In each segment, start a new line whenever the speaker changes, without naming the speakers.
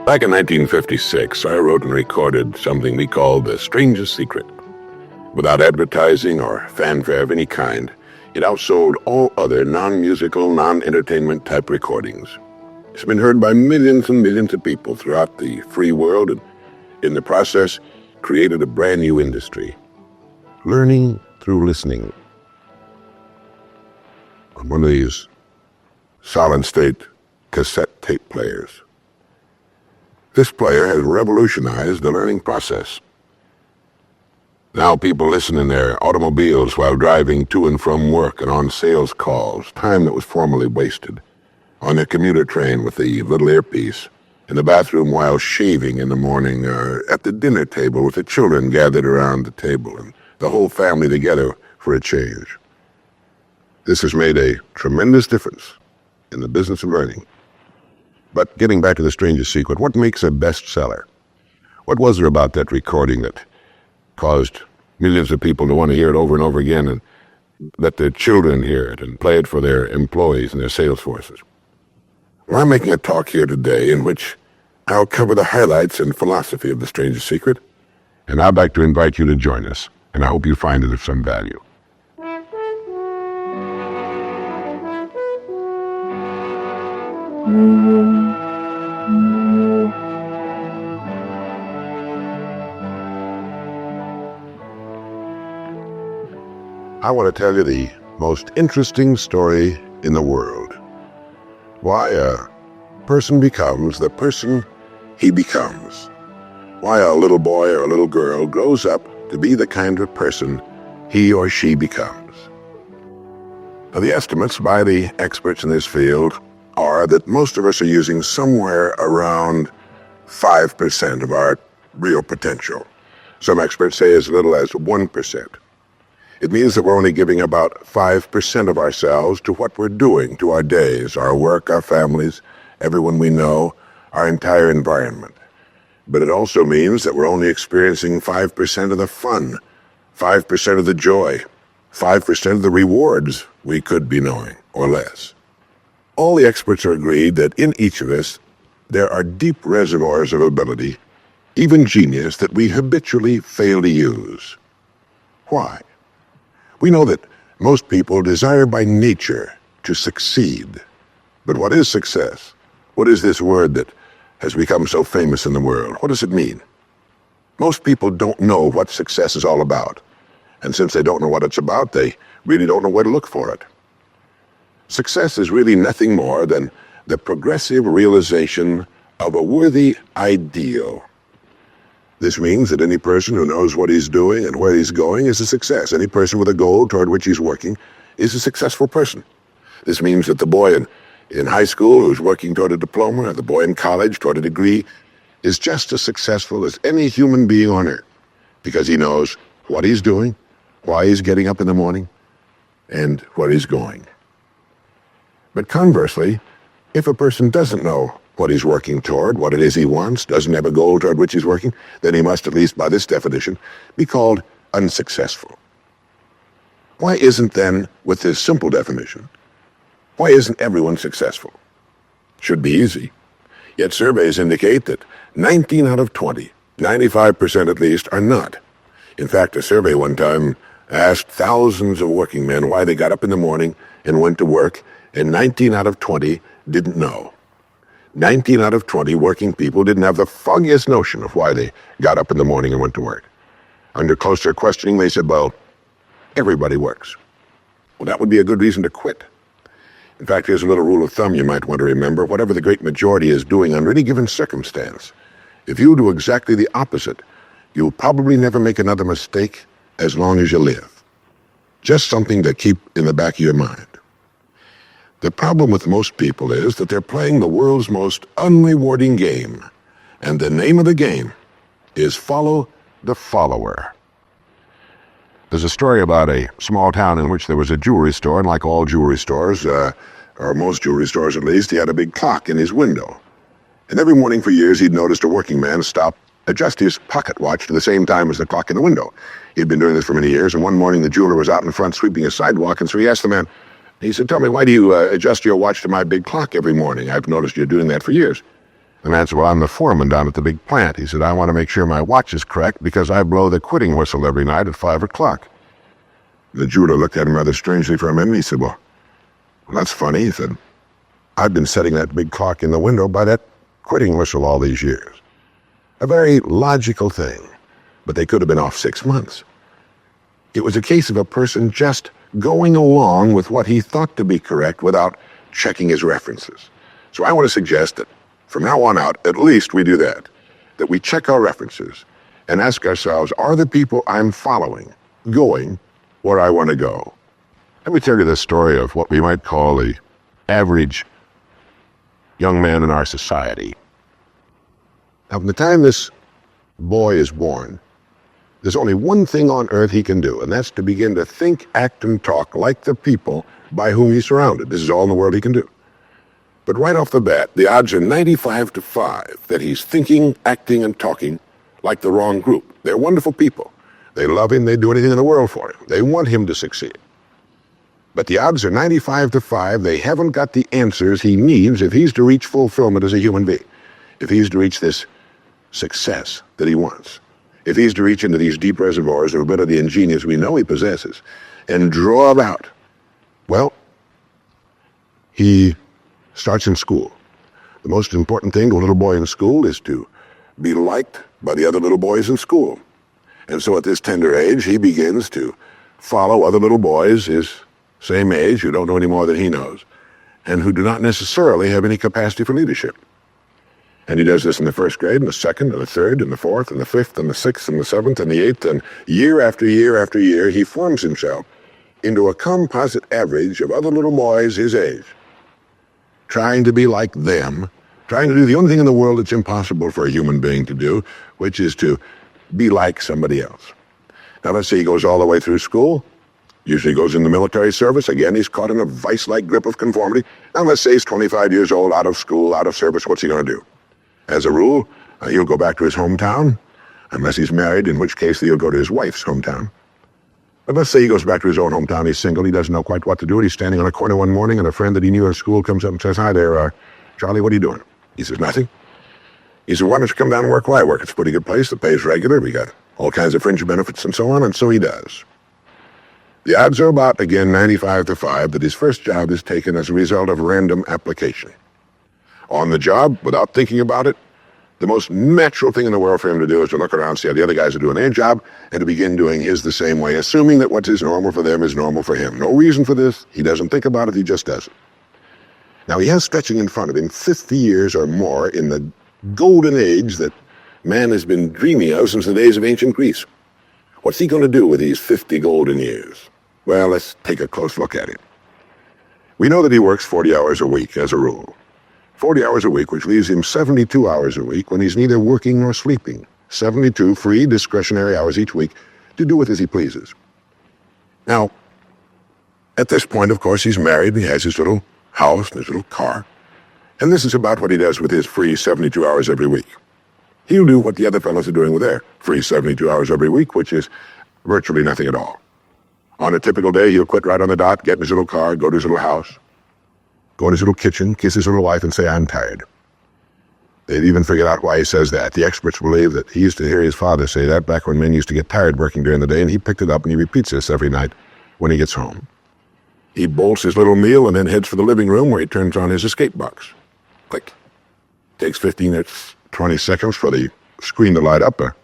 Back in 1956, I wrote and recorded something we called The Strangest Secret. Without advertising or fanfare of any kind, it outsold all other non-musical, non-entertainment type recordings. It's been heard by millions and millions of people throughout the free world, and in the process, created a brand new industry. Learning through listening. On one of these solid-state cassette tape players. This player has revolutionized the learning process. Now people listen in their automobiles while driving to and from work and on sales calls, time that was formerly wasted, on their commuter train with the little earpiece, in the bathroom while shaving in the morning, or at the dinner table with the children gathered around the table and the whole family together for a change. This has made a tremendous difference in the business of learning. But getting back to The Strangest Secret, what makes a bestseller? What was there about that recording that caused millions of people to want to hear it over and over again, and let their children hear it and play it for their employees and their sales forces? Well, I'm making a talk here today in which I'll cover the highlights and philosophy of The Strangest Secret, and I'd like to invite you to join us, and I hope you find it of some value. I want to tell you the most interesting story in the world. Why a person becomes the person he becomes. Why a little boy or a little girl grows up to be the kind of person he or she becomes. Now, the estimates by the experts in this field are that most of us are using somewhere around 5% of our real potential. Some experts say as little as 1%. It means that we're only giving about 5% of ourselves to what we're doing, to our days, our work, our families, everyone we know, our entire environment. But it also means that we're only experiencing 5% of the fun, 5% of the joy, 5% of the rewards we could be knowing, or less. All the experts are agreed that in each of us, there are deep reservoirs of ability, even genius, that we habitually fail to use. Why? We know that most people desire by nature to succeed. But what is success? What is this word that has become so famous in the world? What does it mean? Most people don't know what success is all about. And since they don't know what it's about, they really don't know where to look for it. Success is really nothing more than the progressive realization of a worthy ideal. This means that any person who knows what he's doing and where he's going is a success. Any person with a goal toward which he's working is a successful person. This means that the boy in high school who's working toward a diploma, or the boy in college toward a degree, is just as successful as any human being on earth, because he knows what he's doing, why he's getting up in the morning, and where he's going. But conversely, if a person doesn't know what he's working toward, what it is he wants, doesn't have a goal toward which he's working, then he must, at least by this definition, be called unsuccessful. Why isn't then, with this simple definition, why isn't everyone successful? Should be easy. Yet surveys indicate that 19 out of 20, 95% at least, are not. In fact, a survey one time asked thousands of working men why they got up in the morning and went to work, and 19 out of 20 didn't know. 19 out of 20 working people didn't have the foggiest notion of why they got up in the morning and went to work. Under closer questioning, they said, well, everybody works. Well, that would be a good reason to quit. In fact, here's a little rule of thumb you might want to remember. Whatever the great majority is doing under any given circumstance, if you do exactly the opposite, you'll probably never make another mistake as long as you live. Just something to keep in the back of your mind. The problem with most people is that they're playing the world's most unrewarding game, and the name of the game is follow the follower. There's a story about a small town in which there was a jewelry store, and like all jewelry stores, or most jewelry stores at least, he had a big clock in his window. And every morning for years he'd noticed a working man stop, adjust his pocket watch to the same time as the clock in the window. He'd been doing this for many years, and one morning the jeweler was out in front sweeping a sidewalk, and so he asked the man, he said, tell me, why do you adjust your watch to my big clock every morning? I've noticed you're doing that for years. The man said, well, I'm the foreman down at the big plant. He said, I want to make sure my watch is correct because I blow the quitting whistle every night at 5 o'clock. The jeweler looked at him rather strangely for a minute. He said, well, that's funny. He said, I've been setting that big clock in the window by that quitting whistle all these years. A very logical thing, but they could have been off 6 months. It was a case of a person just going along with what he thought to be correct without checking his references. So I want to suggest that from now on out, at least we do that we check our references and ask ourselves, are the people I'm following going where I want to go? Let me tell you the story of what we might call the average young man in our society. Now, from the time this boy is born, there's only one thing on earth he can do, and that's to begin to think, act, and talk like the people by whom he's surrounded. This is all in the world he can do. But right off the bat, the odds are 95-5 that he's thinking, acting, and talking like the wrong group. They're wonderful people. They love him. They'd do anything in the world for him. They want him to succeed. But the odds are 95-5 they haven't got the answers he needs if he's to reach fulfillment as a human being, if he's to reach this success that he wants, if he's to reach into these deep reservoirs of a bit of the ingenious we know he possesses and draw them out. Well, he starts in school. The most important thing to a little boy in school is to be liked by the other little boys in school. And so at this tender age, he begins to follow other little boys his same age who don't know any more than he knows and who do not necessarily have any capacity for leadership. And he does this in the first grade, and the second, and the third, and the fourth, and the fifth, and the sixth, and the seventh, and the eighth, and year after year after year, he forms himself into a composite average of other little boys his age, trying to be like them, trying to do the only thing in the world that's impossible for a human being to do, which is to be like somebody else. Now, let's say he goes all the way through school. Usually goes in the military service. Again, he's caught in a vice-like grip of conformity. Now, let's say he's 25 years old, out of school, out of service. What's he going to do? As a rule, he'll go back to his hometown, unless he's married, in which case he'll go to his wife's hometown. But let's say he goes back to his own hometown. He's single. He doesn't know quite what to do. He's standing on a corner one morning, and a friend that he knew at school comes up and says, hi there, Charlie, what are you doing? He says, nothing. He said, why don't you come down and work where I work? It's a pretty good place. The pay's regular. We got all kinds of fringe benefits and so on, and so he does. The odds are about, again, 95-5 that his first job is taken as a result of random application. On the job, without thinking about it, the most natural thing in the world for him to do is to look around, see how the other guys are doing their job, and to begin doing his the same way, assuming that what is normal for them is normal for him. No reason for this. He doesn't think about it. He just does it. Now, he has stretching in front of him 50 years or more in the golden age that man has been dreaming of since the days of ancient Greece. What's he going to do with these 50 golden years? Well, let's take a close look at it. We know that he works 40 hours a week as a rule. 40 hours a week, which leaves him 72 hours a week when he's neither working nor sleeping. 72 free discretionary hours each week to do with as he pleases. Now, at this point, of course, he's married. He has his little house and his little car. And this is about what he does with his free 72 hours every week. He'll do what the other fellows are doing with their free 72 hours every week, which is virtually nothing at all. On a typical day, he'll quit right on the dot, get in his little car, go to his little house, go in his little kitchen, kiss his little wife, and say, I'm tired. They'd even figured out why he says that. The experts believe that he used to hear his father say that back when men used to get tired working during the day, and he picked it up and he repeats this every night when he gets home. He bolts his little meal and then heads for the living room where he turns on his escape box. Click. Takes 15 or 20 seconds for the screen to light up, a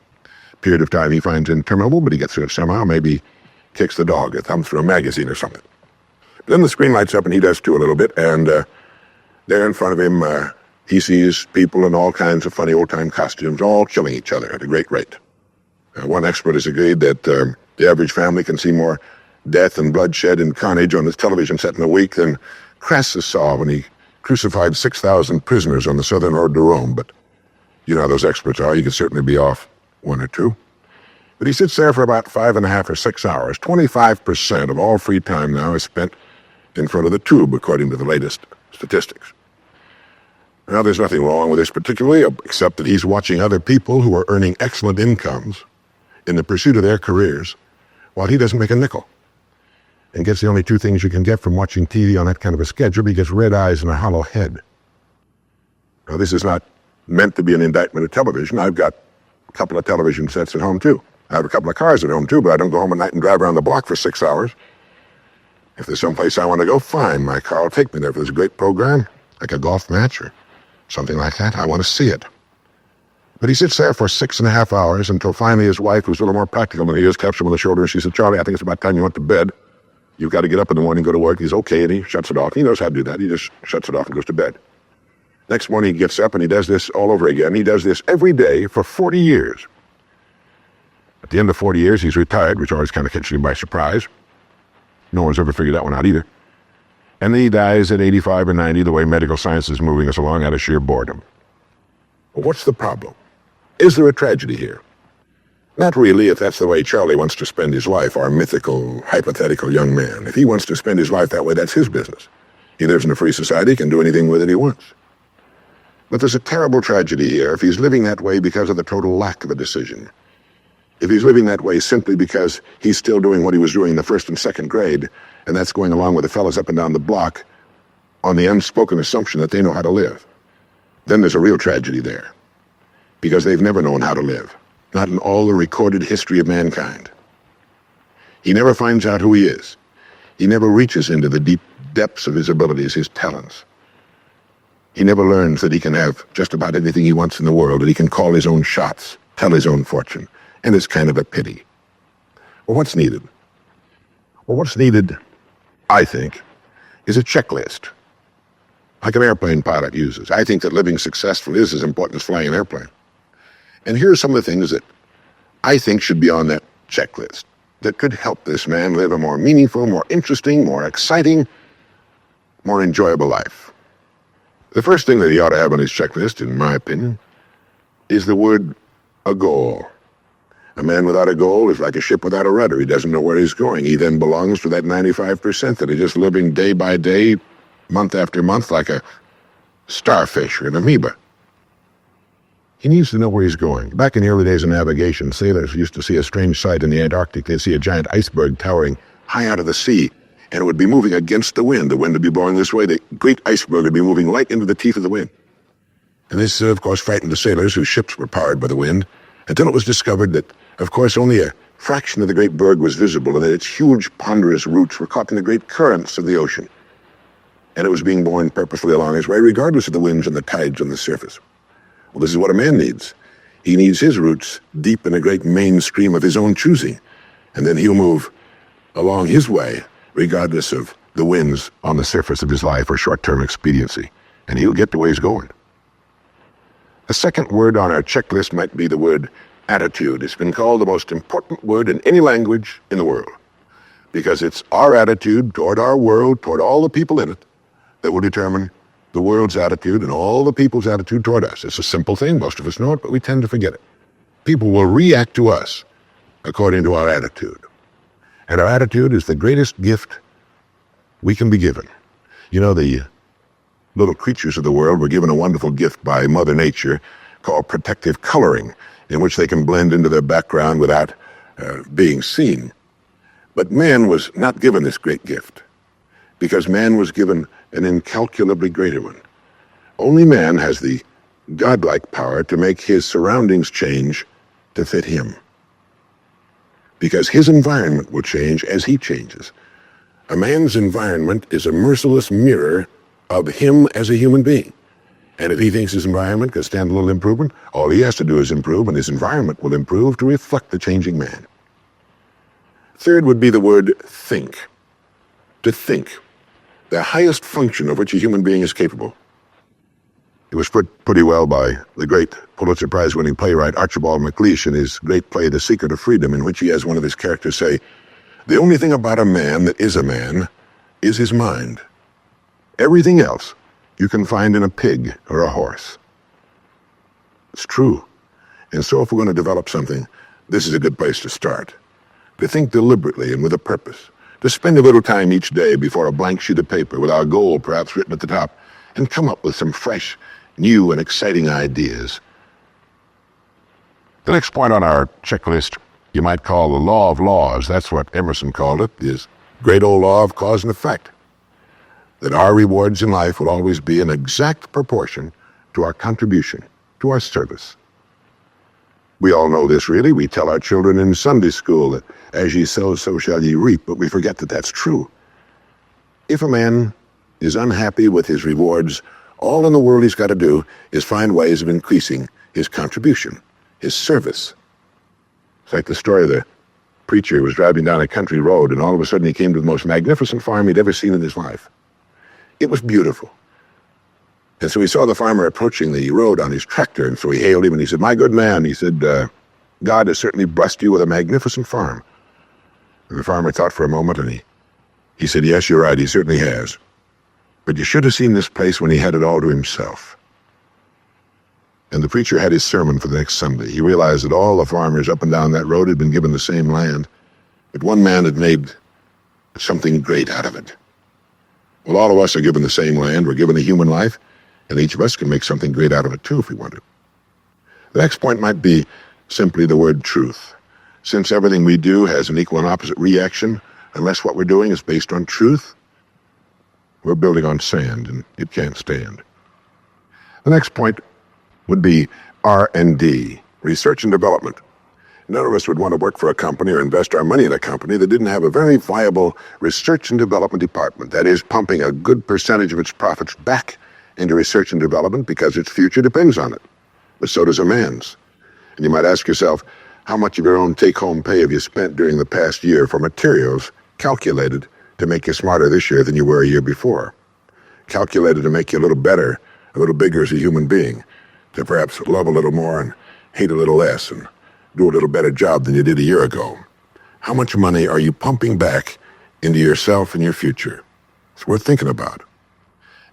period of time he finds interminable, but he gets through it somehow. Maybe kicks the dog, a thumb through a magazine or something. Then the screen lights up, and he does too a little bit, and there in front of him, he sees people in all kinds of funny old-time costumes, all killing each other at a great rate. One expert has agreed that the average family can see more death and bloodshed and carnage on his television set in a week than Crassus saw when he crucified 6,000 prisoners on the southern road to Rome. But you know how those experts are. You could certainly be off one or two. But he sits there for about 5.5 or 6 hours. 25% of all free time now is spent in front of the tube, according to the latest statistics. Now, there's nothing wrong with this particularly, except that he's watching other people who are earning excellent incomes in the pursuit of their careers, while he doesn't make a nickel. And gets the only two things you can get from watching TV on that kind of a schedule. He gets red eyes and a hollow head. Now, this is not meant to be an indictment of television. I've got a couple of television sets at home, too. I have a couple of cars at home, too, but I don't go home at night and drive around the block for 6 hours. If there's someplace I want to go, fine, my car will take me there. If there's a great program, like a golf match or something like that, I want to see it. But he sits there for 6.5 hours until finally his wife, who's a little more practical than he is, taps him on the shoulder and she said, "Charlie, I think it's about time you went to bed. You've got to get up in the morning, go to work." He's okay, and he shuts it off. He knows how to do that. He just shuts it off and goes to bed. Next morning he gets up and he does this all over again. He does this every day for 40 years. At the end of 40 years, he's retired, which always kind of catches him by surprise. No one's ever figured that one out either. And then he dies at 85 or 90, the way medical science is moving us along, out of sheer boredom. Well, what's the problem? Is there a tragedy here? Not really, if that's the way Charlie wants to spend his life, our mythical, hypothetical young man. If he wants to spend his life that way, that's his business. He lives in a free society, he can do anything with it he wants. But there's a terrible tragedy here if he's living that way because of the total lack of a decision. If he's living that way simply because he's still doing what he was doing in the first and second grade, and that's going along with the fellas up and down the block on the unspoken assumption that they know how to live, then there's a real tragedy there. Because they've never known how to live, not in all the recorded history of mankind. He never finds out who he is. He never reaches into the deep depths of his abilities, his talents. He never learns that he can have just about anything he wants in the world, that he can call his own shots, tell his own fortune. And it's kind of a pity. Well, what's needed? Well, what's needed, I think, is a checklist, like an airplane pilot uses. I think that living successfully is as important as flying an airplane. And here are some of the things that I think should be on that checklist that could help this man live a more meaningful, more interesting, more exciting, more enjoyable life. The first thing that he ought to have on his checklist, in my opinion, is the word a goal. A man without a goal is like a ship without a rudder. He doesn't know where he's going. He then belongs to that 95% that is just living day by day, month after month, like a starfish or an amoeba. He needs to know where he's going. Back in the early days of navigation, sailors used to see a strange sight in the Antarctic. They'd see a giant iceberg towering high out of the sea, and it would be moving against the wind. The wind would be blowing this way. The great iceberg would be moving right into the teeth of the wind. And this, of course, frightened the sailors whose ships were powered by the wind, until it was discovered that, of course, only a fraction of the great berg was visible, and that its huge, ponderous roots were caught in the great currents of the ocean. And it was being borne purposely along its way, regardless of the winds and the tides on the surface. Well, this is what a man needs. He needs his roots deep in a great mainstream of his own choosing, and then he'll move along his way, regardless of the winds on the surface of his life or short-term expediency, and he'll get to where he's going. A second word on our checklist might be the word attitude. It's been called the most important word in any language in the world, because it's our attitude toward our world, toward all the people in it, that will determine the world's attitude and all the people's attitude toward us. It's a simple thing. Most of us know it, but we tend to forget it. People will react to us according to our attitude. And our attitude is the greatest gift we can be given. You know, the little creatures of the world were given a wonderful gift by Mother Nature called protective coloring, in which they can blend into their background without being seen. But man was not given this great gift, because man was given an incalculably greater one. Only man has the godlike power to make his surroundings change to fit him, because his environment will change as he changes. A man's environment is a merciless mirror of him as a human being. And if he thinks his environment can stand a little improvement, all he has to do is improve, and his environment will improve to reflect the changing man. Third would be the word think. To think. The highest function of which a human being is capable. It was put pretty well by the great Pulitzer Prize-winning playwright Archibald MacLeish in his great play, The Secret of Freedom, in which he has one of his characters say, "The only thing about a man that is a man is his mind. Everything else you can find in a pig or a horse." It's true. And so if we're going to develop something, this is a good place to start. To think deliberately and with a purpose. To spend a little time each day before a blank sheet of paper with our goal perhaps written at the top, and come up with some fresh, new, and exciting ideas. The next point on our checklist you might call the law of laws. That's what Emerson called it, is great old law of cause and effect. That our rewards in life will always be in exact proportion to our contribution to our service. We all know this, really. We tell our children in Sunday school that as ye sow, so shall ye reap, but we forget that that's true. If a man is unhappy with his rewards, all in the world he's got to do is find ways of increasing his contribution, his service. It's like the story of the preacher who was driving down a country road, and all of a sudden he came to the most magnificent farm he'd ever seen in his life. It was beautiful. And so he saw the farmer approaching the road on his tractor, and so he hailed him, and he said, "My good man," he said, "God has certainly blessed you with a magnificent farm." And the farmer thought for a moment, and he said, "Yes, you're right, he certainly has. But you should have seen this place when he had it all to himself." And the preacher had his sermon for the next Sunday. He realized that all the farmers up and down that road had been given the same land, but one man had made something great out of it. Well, all of us are given the same land. We're given a human life, and each of us can make something great out of it too if we want to. The next point might be simply the word truth. Since everything we do has an equal and opposite reaction, unless what we're doing is based on truth, we're building on sand, and it can't stand. The next point would be R&D, research and development. None of us would want to work for a company or invest our money in a company that didn't have a very viable research and development department, that is, pumping a good percentage of its profits back into research and development because its future depends on it. But so does a man's. And you might ask yourself, how much of your own take-home pay have you spent during the past year for materials calculated to make you smarter this year than you were a year before? Calculated to make you a little better, a little bigger as a human being, to perhaps love a little more and hate a little less and do a little better job than you did a year ago. How much money are you pumping back into yourself and your future? It's worth thinking about.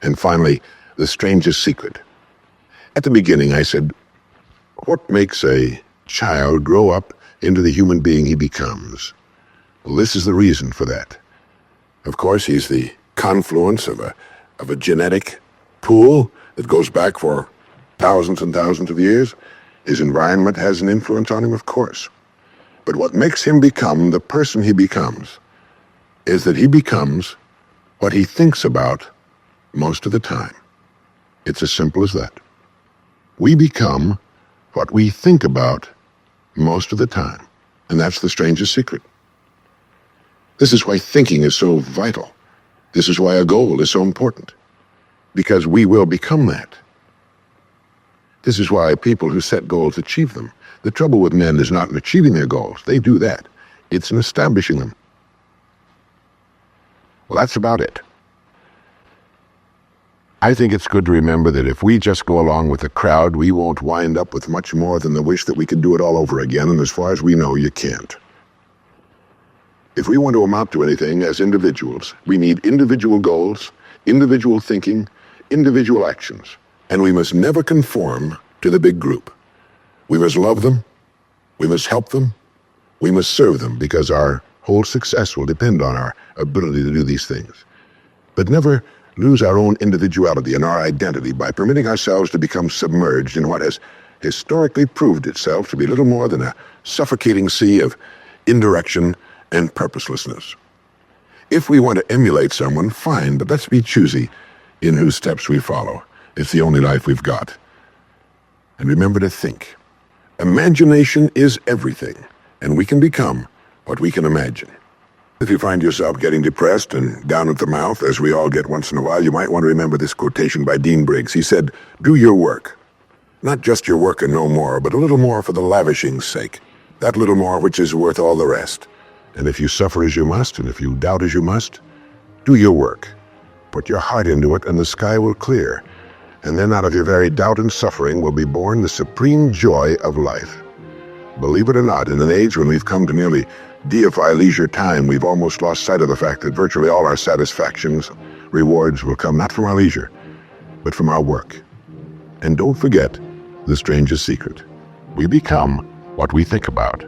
And finally, the strangest secret. At the beginning, I said, what makes a child grow up into the human being he becomes? Well, this is the reason for that. Of course, he's the confluence of a genetic pool that goes back for thousands and thousands of years. His environment has an influence on him, of course. But what makes him become the person he becomes is that he becomes what he thinks about most of the time. It's as simple as that. We become what we think about most of the time. And that's the strangest secret. This is why thinking is so vital. This is why a goal is so important. Because we will become that. This is why people who set goals achieve them. The trouble with men is not in achieving their goals. They do that. It's in establishing them. Well, that's about it. I think it's good to remember that if we just go along with the crowd, we won't wind up with much more than the wish that we could do it all over again, and as far as we know, you can't. If we want to amount to anything as individuals, we need individual goals, individual thinking, individual actions. And we must never conform to the big group. We must love them, we must help them, we must serve them, because our whole success will depend on our ability to do these things. But never lose our own individuality and our identity by permitting ourselves to become submerged in what has historically proved itself to be little more than a suffocating sea of indirection and purposelessness. If we want to emulate someone, fine, but let's be choosy in whose steps we follow. It's the only life we've got. And remember to think. Imagination is everything, and we can become what we can imagine. If you find yourself getting depressed and down at the mouth, as we all get once in a while, you might want to remember this quotation by Dean Briggs. He said, "Do your work. Not just your work and no more, but a little more for the lavishing's sake. That little more which is worth all the rest. And if you suffer as you must, and if you doubt as you must, do your work. Put your heart into it, and the sky will clear. And then out of your very doubt and suffering will be born the supreme joy of life." Believe it or not, in an age when we've come to nearly deify leisure time, we've almost lost sight of the fact that virtually all our satisfactions, rewards will come not from our leisure, but from our work. And don't forget the strangest secret. We become what we think about.